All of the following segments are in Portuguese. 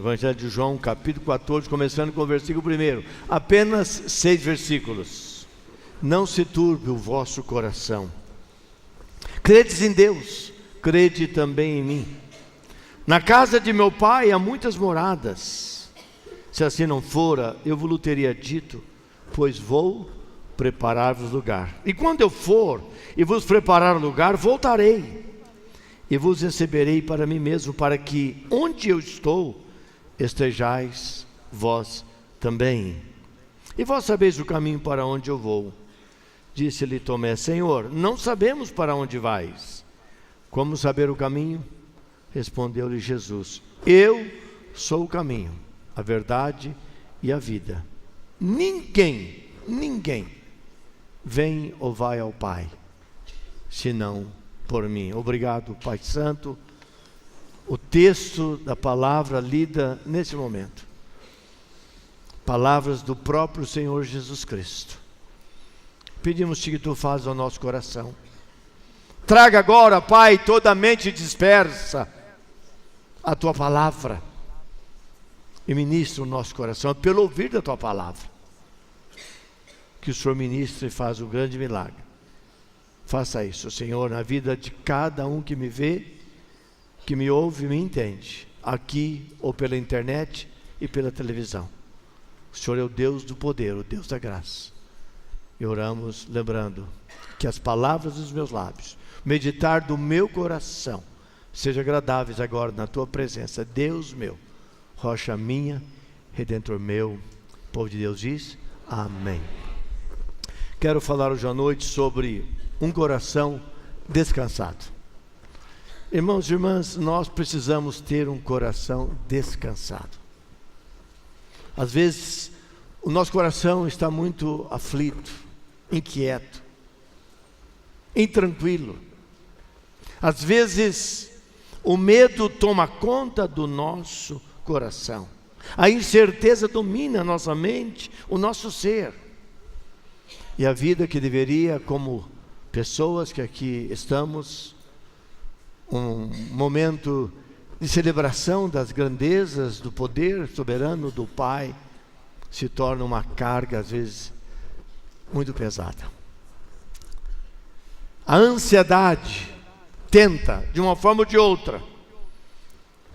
Evangelho de João, capítulo 14, começando com o versículo 1. Apenas 6 versículos. Não se turbe o vosso coração. Credes em Deus, crede também em mim. Na casa de meu pai há muitas moradas. Se assim não fora, eu vos teria dito, pois vou preparar-vos lugar. E quando eu for e vos preparar lugar, voltarei e vos receberei para mim mesmo, para que onde eu estou, estejais vós também. E vós sabeis o caminho para onde eu vou. Disse-lhe Tomé: Senhor, não sabemos para onde vais. Como saber o caminho? Respondeu-lhe Jesus: Eu sou o caminho, a verdade e a vida. Ninguém vem ou vai ao Pai, senão por mim. Obrigado, Pai Santo. O texto da palavra lida nesse momento, palavras do próprio Senhor Jesus Cristo. Pedimos-te que tu fazes ao nosso coração. Traga agora, Pai, toda a mente dispersa a tua palavra e ministra o nosso coração pelo ouvir da tua palavra. Que o Senhor ministre e faça o grande milagre. Faça isso, Senhor, na vida de cada um que me vê, que me ouve e me entende, aqui ou pela internet e pela televisão. O Senhor é o Deus do poder, o Deus da graça. E oramos lembrando que as palavras dos meus lábios, meditar do meu coração, sejam agradáveis agora na tua presença. Deus meu, rocha minha, Redentor meu. O povo de Deus diz amém. Quero falar hoje à noite sobre um coração descansado. Irmãos e irmãs, nós precisamos ter um coração descansado. Às vezes, o nosso coração está muito aflito, inquieto, intranquilo. Às vezes, o medo toma conta do nosso coração. A incerteza domina a nossa mente, o nosso ser. E a vida que deveria, como pessoas que aqui estamos, um momento de celebração das grandezas do poder soberano do Pai, se torna uma carga às vezes muito pesada. A ansiedade tenta, de uma forma ou de outra,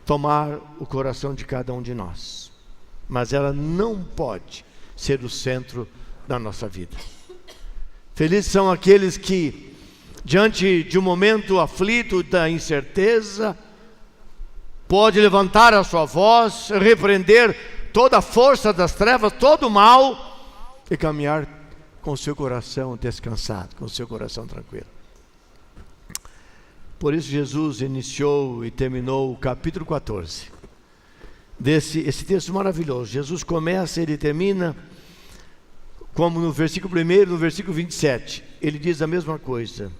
tomar o coração de cada um de nós, mas ela não pode ser o centro da nossa vida. Felizes são aqueles que, diante de um momento aflito da incerteza, pode levantar a sua voz, repreender toda a força das trevas, todo o mal, e caminhar com o seu coração descansado, com o seu coração tranquilo. Por isso Jesus iniciou e terminou o capítulo 14 esse texto maravilhoso. Jesus começa e ele termina como no versículo 1, no versículo 27, ele diz a mesma coisa,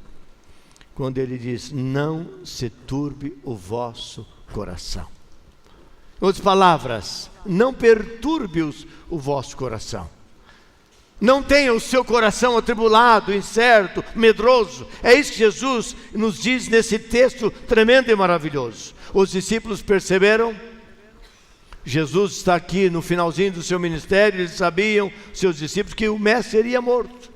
quando ele diz: não se turbe o vosso coração. Em outras palavras, não perturbe o vosso coração. Não tenha o seu coração atribulado, incerto, medroso. É isso que Jesus nos diz nesse texto tremendo e maravilhoso. Os discípulos perceberam? Jesus está aqui no finalzinho do seu ministério. Eles sabiam, seus discípulos, que o mestre seria morto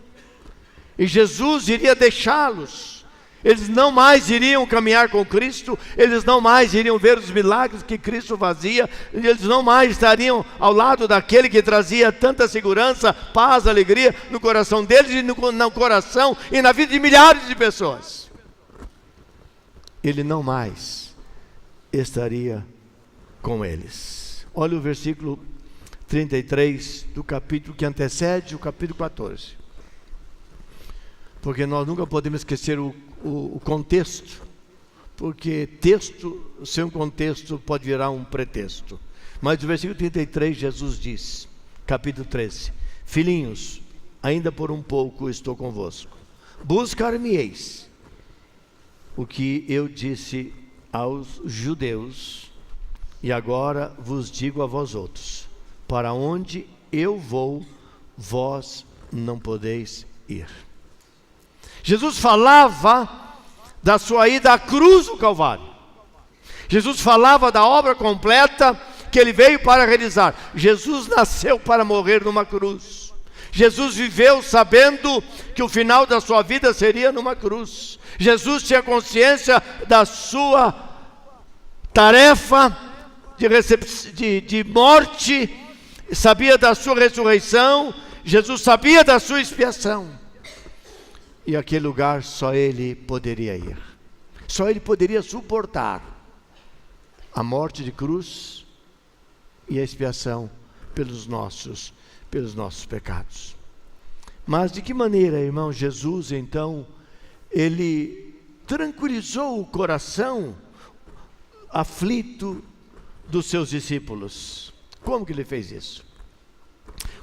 e Jesus iria deixá-los. Eles não mais iriam caminhar com Cristo, eles não mais iriam ver os milagres que Cristo fazia, eles não mais estariam ao lado daquele que trazia tanta segurança, paz, alegria no coração deles e no coração e na vida de milhares de pessoas. Ele não mais estaria com eles. Olha o versículo 33 do capítulo que antecede o capítulo 14. Porque nós nunca podemos esquecer o contexto, porque texto sem um contexto pode virar um pretexto. Mas no versículo 33 Jesus diz, capítulo 13: filhinhos, ainda por um pouco estou convosco, buscar-me-eis. O que eu disse aos judeus, e agora vos digo a vós outros: para onde eu vou, vós não podeis ir. Jesus falava da sua ida à cruz do Calvário. Jesus falava da obra completa que ele veio para realizar. Jesus nasceu para morrer numa cruz. Jesus viveu sabendo que o final da sua vida seria numa cruz. Jesus tinha consciência da sua tarefa de morte, sabia da sua ressurreição. Jesus sabia da sua expiação. E aquele lugar só ele poderia ir. Só ele poderia suportar a morte de cruz e a expiação pelos nossos pecados. Mas de que maneira, irmão, Jesus então, ele tranquilizou o coração aflito dos seus discípulos? Como que ele fez isso?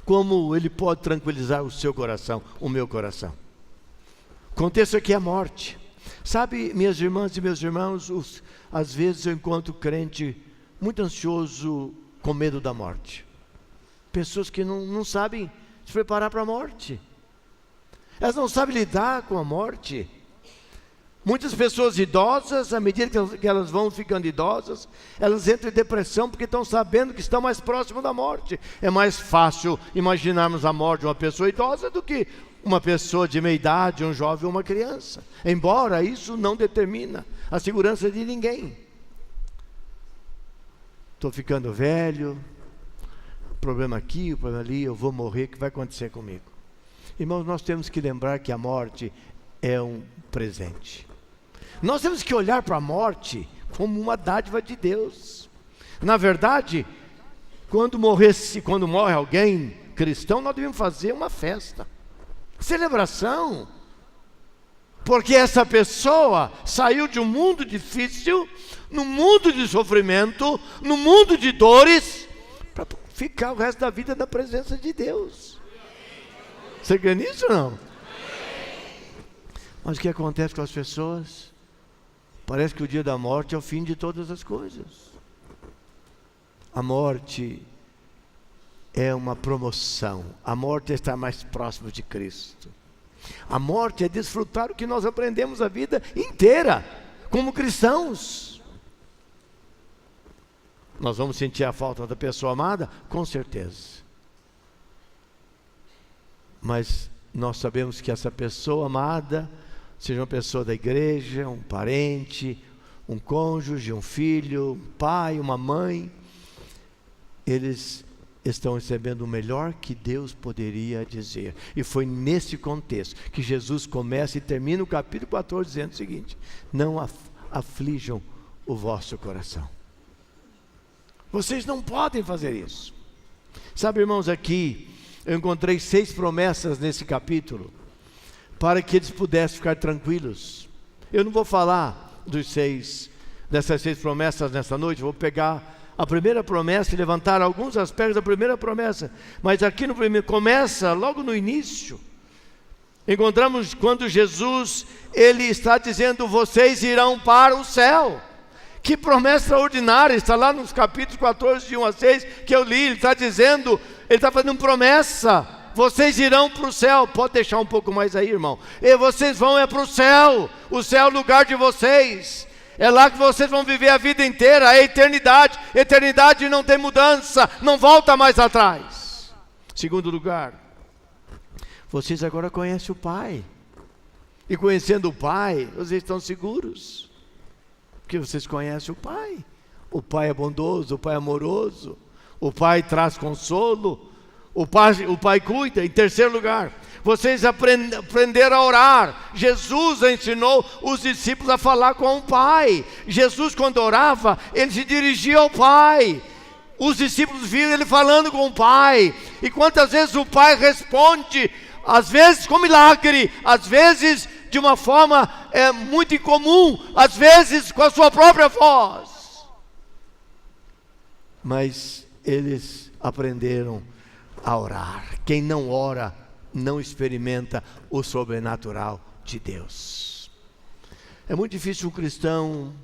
Como ele pode tranquilizar o seu coração, o meu coração? O contexto aqui é a morte. Sabe, minhas irmãs e meus irmãos, às vezes eu encontro crente muito ansioso com medo da morte. Pessoas que não sabem se preparar para a morte. Elas não sabem lidar com a morte. Muitas pessoas idosas, à medida que elas vão ficando idosas, elas entram em depressão porque estão sabendo que estão mais próximos da morte. É mais fácil imaginarmos a morte de uma pessoa idosa do que uma pessoa de meia idade, um jovem ou uma criança. Embora isso não determina a segurança de ninguém. Estou ficando velho, problema aqui, o problema ali, eu vou morrer, o que vai acontecer comigo? Irmãos, nós temos que lembrar que a morte é um presente. Nós temos que olhar para a morte como uma dádiva de Deus. Na verdade, quando morre alguém cristão, nós devemos fazer uma festa, celebração, porque essa pessoa saiu de um mundo difícil, num mundo de sofrimento, num mundo de dores, para ficar o resto da vida na presença de Deus. Você crê nisso ou não? Mas o que acontece com as pessoas? Parece que o dia da morte é o fim de todas as coisas. A morte é uma promoção. A morte é estar mais próximo de Cristo. A morte é desfrutar o que nós aprendemos a vida inteira como cristãos. Nós vamos sentir a falta da pessoa amada? Com certeza. Mas nós sabemos que essa pessoa amada, seja uma pessoa da igreja, um parente, um cônjuge, um filho, um pai, uma mãe, eles estão recebendo o melhor que Deus poderia dizer. E foi nesse contexto que Jesus começa e termina o capítulo 14 dizendo o seguinte: não aflijam o vosso coração. Vocês não podem fazer isso. Sabe, irmãos, aqui eu encontrei 6 promessas nesse capítulo para que eles pudessem ficar tranquilos. Eu não vou falar dessas 6 promessas nessa noite. Vou pegar a primeira promessa e levantar alguns aspectos da primeira promessa. Mas aqui no primeiro, começa logo no início. Encontramos quando Jesus, ele está dizendo: vocês irão para o céu. Que promessa extraordinária, está lá nos capítulos 14, de 1 a 6, que eu li. Ele está dizendo, ele está fazendo promessa: vocês irão para o céu. Pode deixar um pouco mais aí, irmão. E vocês vão para o céu é o lugar de vocês. É lá que vocês vão viver a vida inteira, a eternidade. Eternidade não tem mudança, não volta mais atrás. Segundo lugar, vocês agora conhecem o Pai. E conhecendo o Pai, vocês estão seguros. Porque vocês conhecem o Pai. O Pai é bondoso, o Pai é amoroso. O Pai traz consolo. O Pai cuida. Em terceiro lugar, vocês aprenderam a orar. Jesus ensinou os discípulos a falar com o Pai. Jesus, quando orava, ele se dirigia ao Pai. Os discípulos viram ele falando com o Pai. E quantas vezes o Pai responde, às vezes com milagre, às vezes de uma forma muito incomum, às vezes com a sua própria voz. Mas eles aprenderam a orar. Quem não ora não experimenta o sobrenatural de Deus. É muito difícil um cristão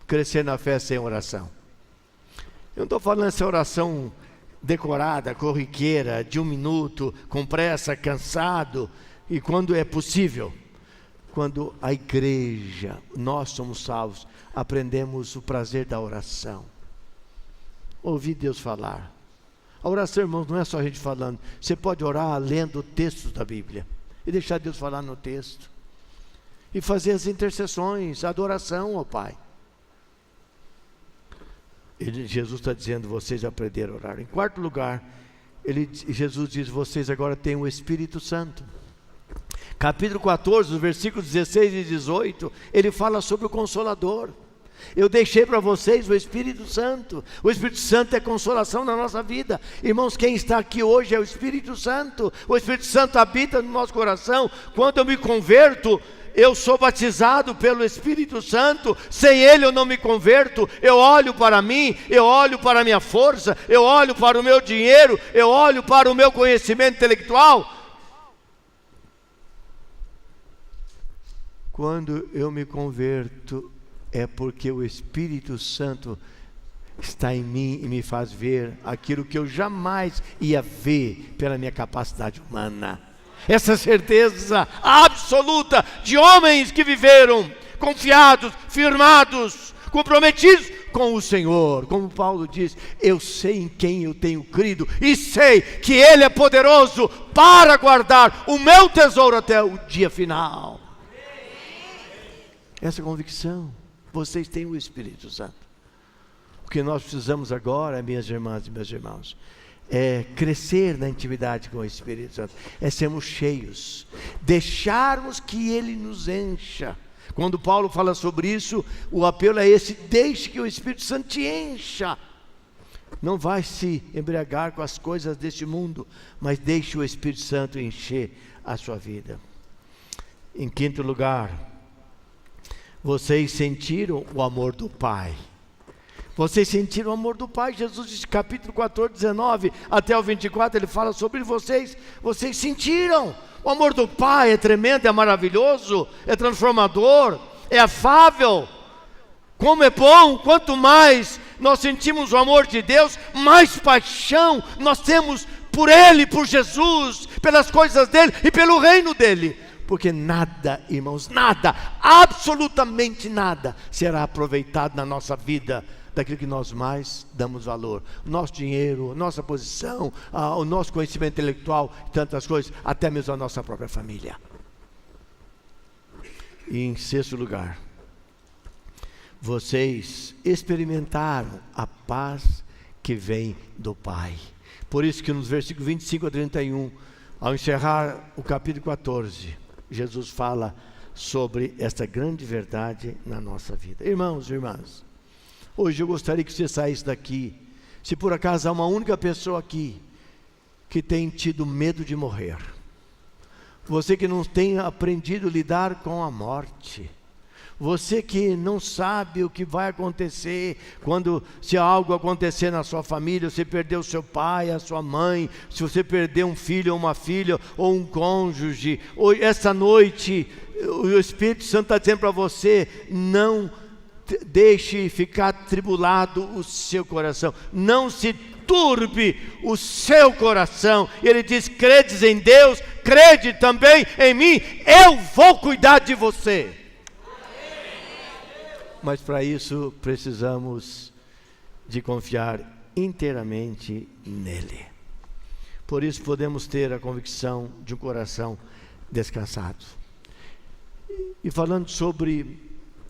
crescer na fé sem oração. Eu não estou falando essa oração decorada, corriqueira, de 1 minuto, com pressa, cansado, e quando é possível. Quando a igreja, nós somos salvos, aprendemos o prazer da oração. ouvir Deus falar. A oração, irmãos, não é só a gente falando. Você pode orar lendo textos da Bíblia e deixar Deus falar no texto. E fazer as intercessões, a adoração ao Pai. Jesus está dizendo, vocês aprenderam a orar. Em quarto lugar, Jesus diz, vocês agora têm o Espírito Santo. Capítulo 14, versículos 16 e 18, ele fala sobre o Consolador. Eu deixei para vocês o Espírito Santo. O Espírito Santo é consolação na nossa vida. Irmãos, quem está aqui hoje é o Espírito Santo. O Espírito Santo habita no nosso coração. Quando eu me converto, eu sou batizado pelo Espírito Santo. Sem Ele eu não me converto. Eu olho para mim, eu olho para a minha força, eu olho para o meu dinheiro, eu olho para o meu conhecimento intelectual. Quando eu me converto, é porque o Espírito Santo está em mim e me faz ver aquilo que eu jamais ia ver pela minha capacidade humana. Essa certeza absoluta de homens que viveram confiados, firmados, comprometidos com o Senhor. Como Paulo diz, eu sei em quem eu tenho crido e sei que Ele é poderoso para guardar o meu tesouro até o dia final. Essa convicção. Vocês têm o Espírito Santo. O que nós precisamos agora, minhas irmãs e meus irmãos, é crescer na intimidade com o Espírito Santo, é sermos cheios, deixarmos que Ele nos encha. Quando Paulo fala sobre isso, o apelo é esse: deixe que o Espírito Santo te encha. Não vai se embriagar com as coisas deste mundo, mas deixe o Espírito Santo encher a sua vida. Em quinto lugar, vocês sentiram o amor do Pai. Vocês sentiram o amor do Pai. Jesus disse, capítulo 14, 19 até o 24, ele fala sobre vocês. Vocês sentiram. O amor do Pai é tremendo, é maravilhoso, é transformador, é afável. Como é bom, quanto mais nós sentimos o amor de Deus, mais paixão nós temos por Ele, por Jesus, pelas coisas dEle e pelo reino dEle. Porque nada, irmãos, nada, absolutamente nada será aproveitado na nossa vida daquilo que nós mais damos valor. Nosso dinheiro, nossa posição, o nosso conhecimento intelectual, tantas coisas, até mesmo a nossa própria família. E em sexto lugar, vocês experimentaram a paz que vem do Pai. Por isso que nos versículos 25 a 31, ao encerrar o capítulo 14, Jesus fala sobre esta grande verdade na nossa vida. Irmãos e irmãs, hoje eu gostaria que você saísse daqui, se por acaso há uma única pessoa aqui que tem tido medo de morrer, você que não tem aprendido a lidar com a morte, você que não sabe o que vai acontecer se algo acontecer na sua família, você perdeu seu pai, a sua mãe, se você perder um filho ou uma filha, ou um cônjuge, ou essa noite, o Espírito Santo está dizendo para você, não deixe ficar tribulado o seu coração, não se turbe o seu coração. Ele diz, credes em Deus, crede também em mim, eu vou cuidar de você. Mas para isso precisamos de confiar inteiramente nele. Por isso podemos ter a convicção de um coração descansado. E falando sobre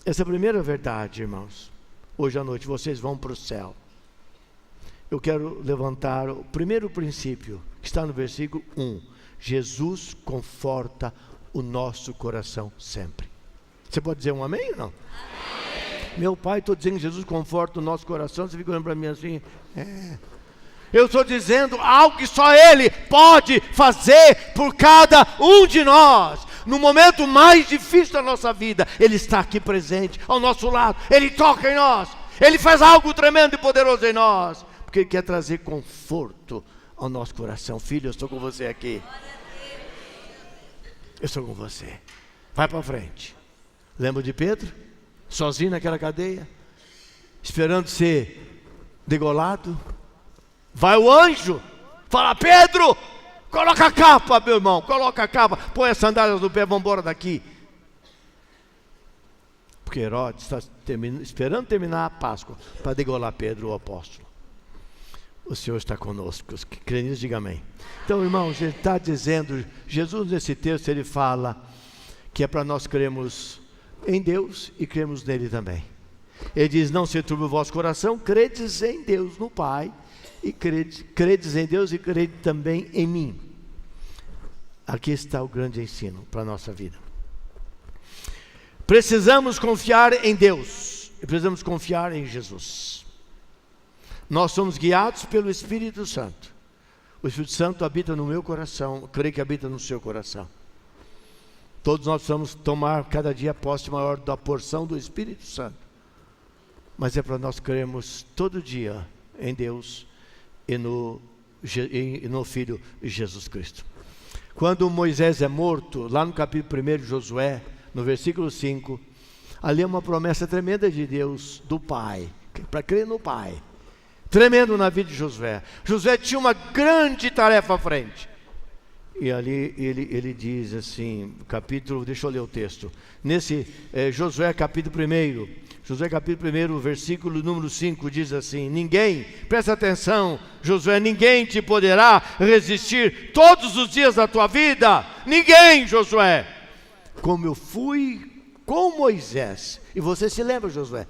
essa primeira verdade, irmãos, hoje à noite vocês vão para o céu. Eu quero levantar o primeiro princípio, que está no versículo 1. Jesus conforta o nosso coração sempre. Você pode dizer um amém ou não? Amém. Meu pai, estou dizendo que Jesus conforta o nosso coração. Você fica olhando para mim assim, eu estou dizendo algo que só Ele pode fazer por cada um de nós. No momento mais difícil da nossa vida, Ele está aqui presente, ao nosso lado. Ele toca em nós, Ele faz algo tremendo e poderoso em nós, porque Ele quer trazer conforto ao nosso coração. Filho, eu estou com você aqui. Eu estou com você. Vai para frente. Lembra de Pedro? Sozinho naquela cadeia, esperando ser degolado. Vai o anjo, fala, Pedro, coloca a capa, meu irmão, coloca a capa, põe as sandálias no pé, vamos embora daqui. Porque Herodes está esperando terminar a Páscoa para degolar Pedro, o apóstolo. o Senhor está conosco. Os que creem nisso, diga amém. Então, irmãos, ele está dizendo, Jesus nesse texto, ele fala que é para nós crermos em Deus e crermos nele também. Ele diz, não se turbe o vosso coração, credes em Deus, no Pai, e credes em Deus e crede também em mim. Aqui está o grande ensino para a nossa vida. Precisamos confiar em Deus, e precisamos confiar em Jesus. Nós somos guiados pelo Espírito Santo. O Espírito Santo habita no meu coração, creio que habita no seu coração. Todos nós precisamos tomar cada dia posse maior da porção do Espírito Santo. Mas é para nós crermos todo dia em Deus e no Filho Jesus Cristo. Quando Moisés é morto, lá no capítulo 1 de Josué, no versículo 5, ali é uma promessa tremenda de Deus, do Pai, para crer no Pai. Tremendo na vida de Josué. Josué tinha uma grande tarefa à frente. E ali ele diz assim, deixa eu ler o texto. Nesse Josué capítulo 1, versículo número 5, diz assim: ninguém, presta atenção, Josué, ninguém te poderá resistir todos os dias da tua vida. Ninguém, Josué. Como eu fui com Moisés. E você se lembra, Josué?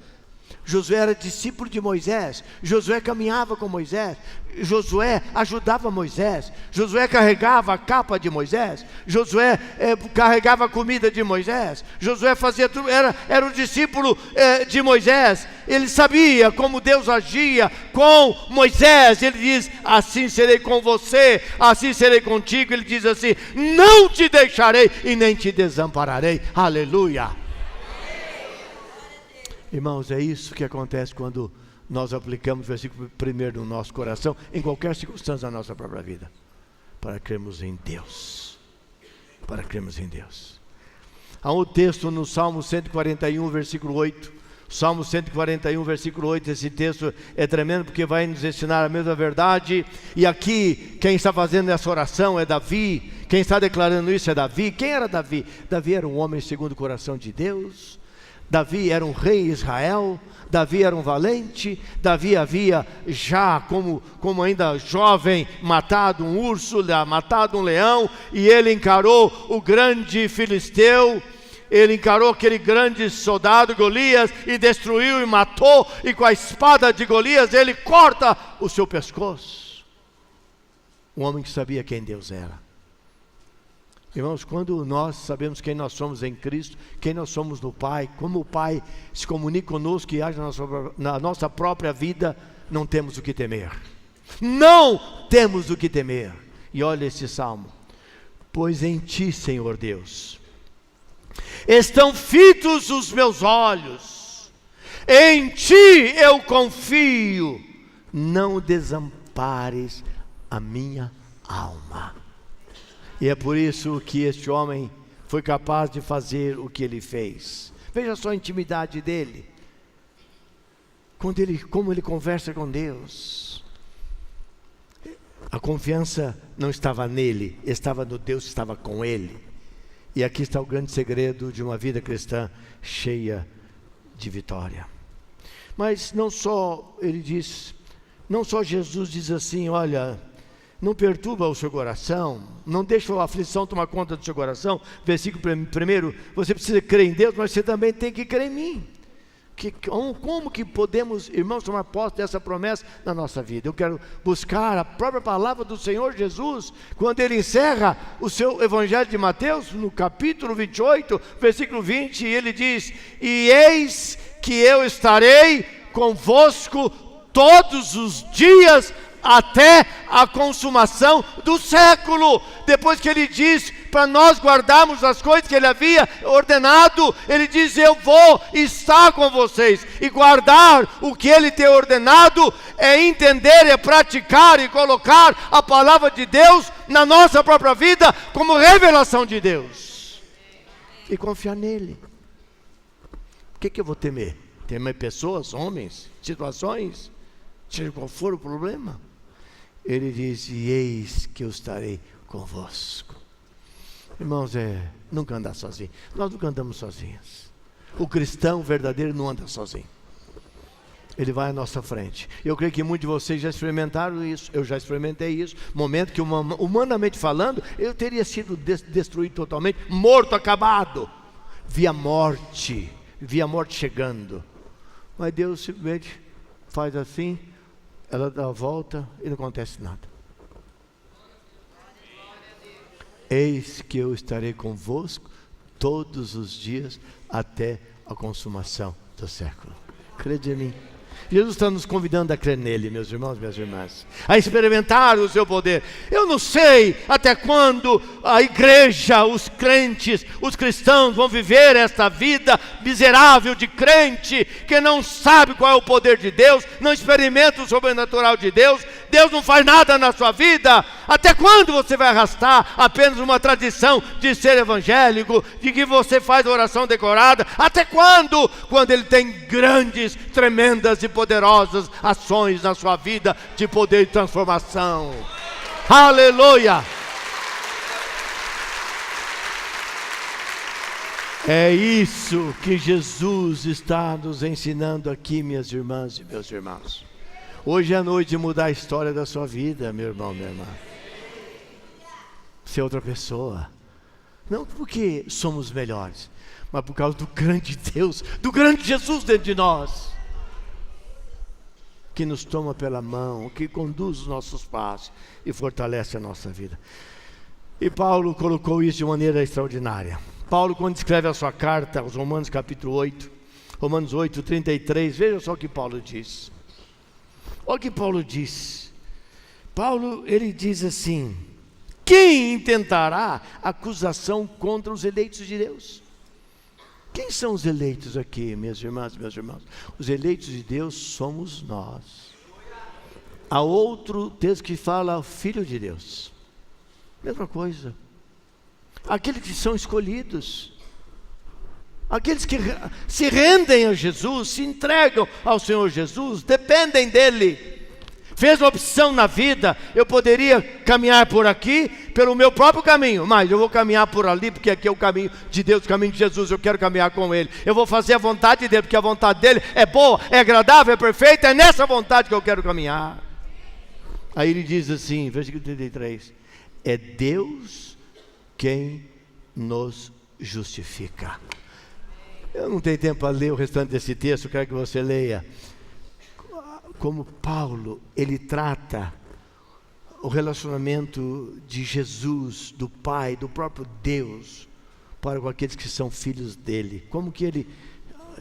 Josué era discípulo de Moisés. Josué caminhava com Moisés. Josué ajudava Moisés. Josué carregava a capa de Moisés. Josué carregava a comida de Moisés. Josué fazia tudo, era o discípulo de Moisés. Ele sabia como Deus agia com Moisés. Ele diz, assim serei com você, assim serei contigo. Ele diz assim, não te deixarei e nem te desampararei. Aleluia. Irmãos, é isso que acontece quando nós aplicamos o versículo 1 no nosso coração, em qualquer circunstância da nossa própria vida, para crermos em Deus. Para crermos em Deus. Há um texto no Salmo 141, versículo 8. Salmo 141, versículo 8. Esse texto é tremendo porque vai nos ensinar a mesma verdade. E aqui, quem está fazendo essa oração é Davi. Quem está declarando isso é Davi. Quem era Davi? Davi era um homem segundo o coração de Deus. Davi era um rei em Israel. Davi era um valente. Davi havia já, como ainda jovem, matado um urso, matado um leão. E ele encarou o grande filisteu. Ele encarou aquele grande soldado Golias e destruiu e matou. E com a espada de Golias ele corta o seu pescoço. Um homem que sabia quem Deus era. Irmãos, quando nós sabemos quem nós somos em Cristo, quem nós somos no Pai, como o Pai se comunica conosco e age na nossa própria vida, não temos o que temer. Não temos o que temer. E olha esse salmo. Pois em Ti, Senhor Deus, estão fitos os meus olhos. Em Ti eu confio. Não desampares a minha alma. E é por isso que este homem foi capaz de fazer o que ele fez. Veja só a intimidade dele. Como ele conversa com Deus. A confiança não estava nele, estava no Deus que estava com ele. E aqui está o grande segredo de uma vida cristã cheia de vitória. Mas não só Jesus diz assim, olha, não perturba o seu coração, não deixa a aflição tomar conta do seu coração. Versículo 1, você precisa crer em Deus, mas você também tem que crer em mim. Como que podemos, irmãos, tomar posse dessa promessa na nossa vida? Eu quero buscar a própria palavra do Senhor Jesus, quando ele encerra o seu evangelho de Mateus, no capítulo 28, versículo 20, e ele diz, e eis que eu estarei convosco todos os dias, até a consumação do século. Depois que ele diz para nós guardarmos as coisas que ele havia ordenado, ele diz, eu vou estar com vocês. E guardar o que ele tem ordenado é entender, é praticar e colocar a palavra de Deus na nossa própria vida como revelação de Deus e confiar nele. O que eu vou temer? Temer pessoas, homens, situações, seja qual for o problema? Ele diz, e eis que eu estarei convosco. Irmãos, nunca andar sozinho. Nós nunca andamos sozinhos. O cristão verdadeiro não anda sozinho. Ele vai à nossa frente. Eu creio que muitos de vocês já experimentaram isso. Eu já experimentei isso. Momento que, humanamente falando, eu teria sido destruído totalmente, morto, acabado. Vi a morte chegando. Mas Deus simplesmente faz assim, ela dá a volta e não acontece nada. Eis que eu estarei convosco todos os dias até a consumação do século. Crede em mim. Jesus está nos convidando a crer nele, meus irmãos, minhas irmãs, a experimentar o seu poder. Eu não sei até quando a igreja, os crentes, os cristãos vão viver esta vida miserável de crente, que não sabe qual é o poder de Deus, não experimenta o sobrenatural de Deus. Deus não faz nada na sua vida. Até quando você vai arrastar apenas uma tradição de ser evangélico, de que você faz oração decorada? Até quando? Quando Ele tem grandes, tremendas e poderosas ações na sua vida de poder e transformação. Aleluia! É isso que Jesus está nos ensinando aqui, minhas irmãs e meus irmãos. Hoje é a noite de mudar a história da sua vida, meu irmão, minha irmã. Ser outra pessoa. Não porque somos melhores, mas por causa do grande Deus, do grande Jesus dentro de nós, que nos toma pela mão, que conduz os nossos passos e fortalece a nossa vida. E Paulo colocou isso de maneira extraordinária. Paulo, quando escreve a sua carta aos Romanos capítulo 8, Romanos 8, 33, veja só o que Paulo diz. Olha o que Paulo diz. Paulo, ele diz assim: quem intentará acusação contra os eleitos de Deus? Quem são os eleitos aqui, minhas irmãs, meus irmãos? Os eleitos de Deus somos nós. Há outro texto que fala Filho de Deus. Mesma coisa. Aqueles que são escolhidos, aqueles que se rendem a Jesus, se entregam ao Senhor Jesus, dependem dEle. Fez uma opção na vida. Eu poderia caminhar por aqui, pelo meu próprio caminho, mas eu vou caminhar por ali, porque aqui é o caminho de Deus, o caminho de Jesus. Eu quero caminhar com Ele. Eu vou fazer a vontade dEle, porque a vontade dEle é boa, é agradável, é perfeita. É nessa vontade que eu quero caminhar. Aí ele diz assim, versículo 33: é Deus quem nos justifica. Eu não tenho tempo para ler o restante desse texto, eu quero que você leia. Como Paulo, ele trata o relacionamento de Jesus, do Pai, do próprio Deus, para com aqueles que são filhos dele. Como que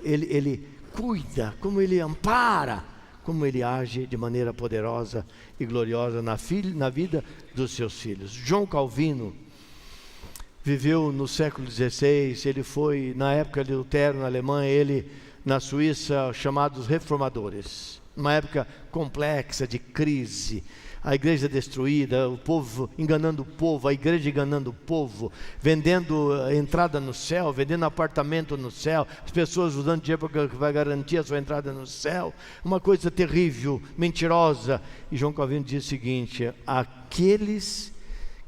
ele cuida, como ele ampara, como ele age de maneira poderosa e gloriosa na vida dos seus filhos. João Calvino viveu no século XVI, ele foi, na época de Lutero, na Alemanha, ele na Suíça, chamados reformadores. Uma época complexa, de crise, a igreja destruída, o povo enganando o povo, a igreja enganando o povo, vendendo entrada no céu, vendendo apartamento no céu, as pessoas usando dinheiro que vai garantir a sua entrada no céu, uma coisa terrível, mentirosa. E João Calvino diz o seguinte: aqueles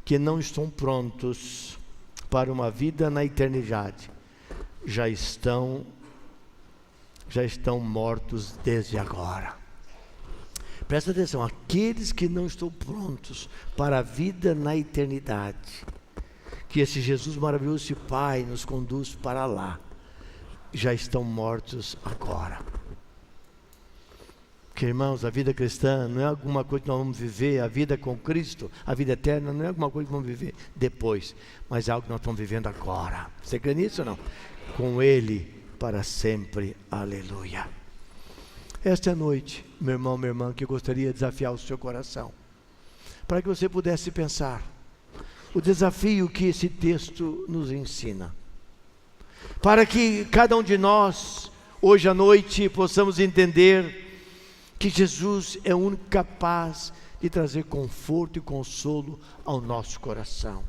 que não estão prontos para uma vida na eternidade já estão mortos desde agora. Presta atenção, aqueles que não estão prontos para a vida na eternidade, que esse Jesus maravilhoso, esse Pai, nos conduz para lá, já estão mortos agora. Porque, irmãos, a vida cristã não é alguma coisa que nós vamos viver, a vida com Cristo, a vida eterna não é alguma coisa que vamos viver depois, mas é algo que nós estamos vivendo agora. Você crê nisso ou não? Com Ele para sempre, aleluia. Esta é a noite, meu irmão, minha irmã, que eu gostaria de desafiar o seu coração, para que você pudesse pensar o desafio que esse texto nos ensina, para que cada um de nós, hoje à noite, possamos entender que Jesus é o único capaz de trazer conforto e consolo ao nosso coração.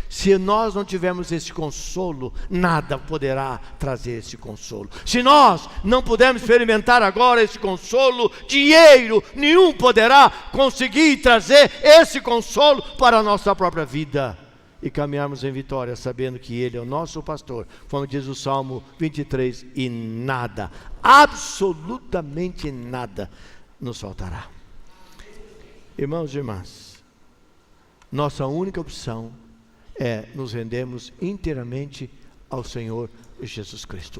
Se nós não tivermos esse consolo, nada poderá trazer esse consolo. Se nós não pudermos experimentar agora esse consolo, dinheiro nenhum poderá conseguir trazer esse consolo para a nossa própria vida. e caminharmos em vitória, sabendo que Ele é o nosso pastor, como diz o Salmo 23, e nada, absolutamente nada, nos faltará. Irmãos e irmãs, nossa única opção é nos rendermos inteiramente ao Senhor Jesus Cristo.